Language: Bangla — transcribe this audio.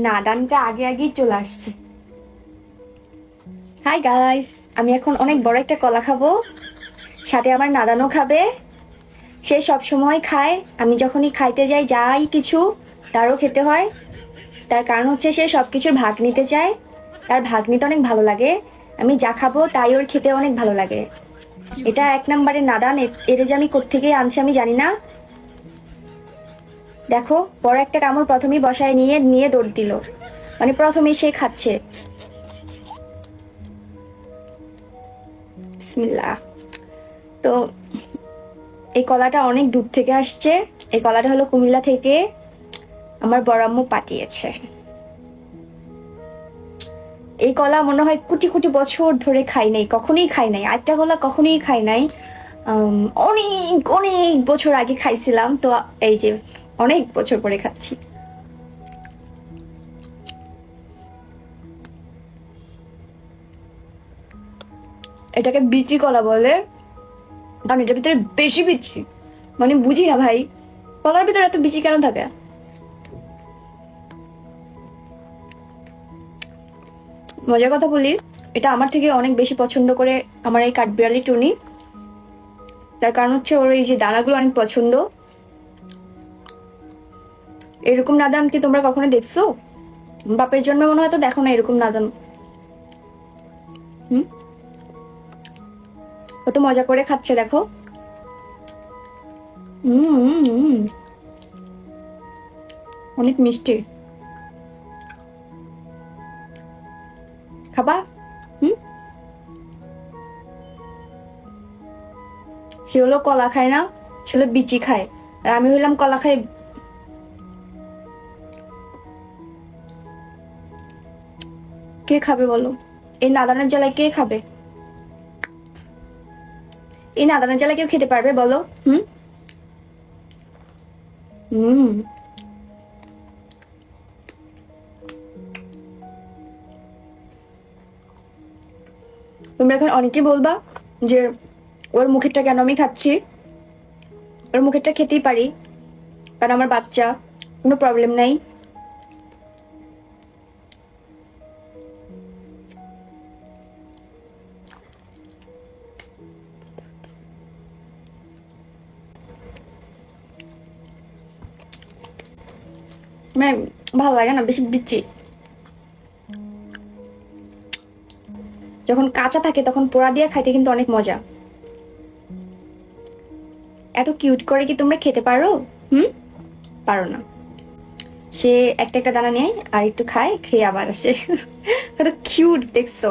নাদানটা আগে আগেই চলে আসছে। হাই গাইস, আমি এখন অনেক বড় একটা কলা খাবো, সাথে আমার নাদানও খাবে। সে সব সময় খায়, আমি যখনই খাইতে যাই যাই কিছু তারও খেতে হয়। তার কারণ হচ্ছে সে সব কিছুর ভাগ নিতে চায়, তার ভাগ নিতে অনেক ভালো লাগে। আমি যা খাবো তাই ওর খেতে অনেক ভালো লাগে। এটা এক নম্বরের নাদান, এর যে আমি কোত্থেকে আনছি আমি জানি না। দেখো, বড় একটা কামড় প্রথমেই বসায় নিয়ে নিয়ে দৌড় দিল, মানে প্রথমেই সে খাচ্ছে। বিসমিল্লাহ। তো এই কলাটা অনেক দূর থেকে আসছে, এই কলাটা হলো কুমিল্লা থেকে, আমার বড় আম্মু পাঠিয়েছে। এই কলা মনে হয় কোটি কোটি বছর ধরে খাই নাই, কখনোই খাই নাই, আটটা কলা কখনোই খাই নাই। অনেক অনেক বছর আগে খাইছিলাম, তো এই যে অনেক বছর পরে খাচ্ছি। এটাকে বিচি কলা বলে, কারণ এটার ভিতরে বেশি বিচি। মানে বুঝি না ভাই, কলার ভিতরে এত বিচি কেন থাকে। মজার কথা বলি, এটা আমার থেকে অনেক বেশি পছন্দ করে আমার এই কাঠবিড়ালি টুনি। তার কারণ হচ্ছে ওর এই যে দানাগুলো অনেক পছন্দ। এরকম নাদান কি তোমরা কখনো দেখছো? বাপের জন্মে মনে হয় তো দেখো না এরকম নাদান। হুম, কত মজা করে খাচ্ছে দেখো। হুম, অনেক মিষ্টি। খাবা? হুম, সে হলো কলা খায় না, সে হলো বিচি খায়, আর আমি হইলাম কলা খাই। কে খাবে বলো? এই নাদানের জ্বালায় কে খাবে? এই নাদানের জ্বালায় কেউ খেতে পারবে বলো? হুম হুম তোমরা এখন অনেকেই বলবা যে ওর মুখেরটা কেন আমি খাচ্ছি। ওর মুখেরটা খেতেই পারি, কারণ আমার বাচ্চা, কোনো প্রবলেম নাই। মানে ভালো লাগে না বেশি বিচি। যখন কাঁচা থাকে তখন পোড়া দিয়ে খাইতে কিন্তু অনেক মজা। এত কিউট করে কি তোমরা খেতে পারো? হুম, পারো না। সে একটা একটা দানা নেয় আর একটু খায়, খেয়ে আবার আসে। কত কিউট দেখছো।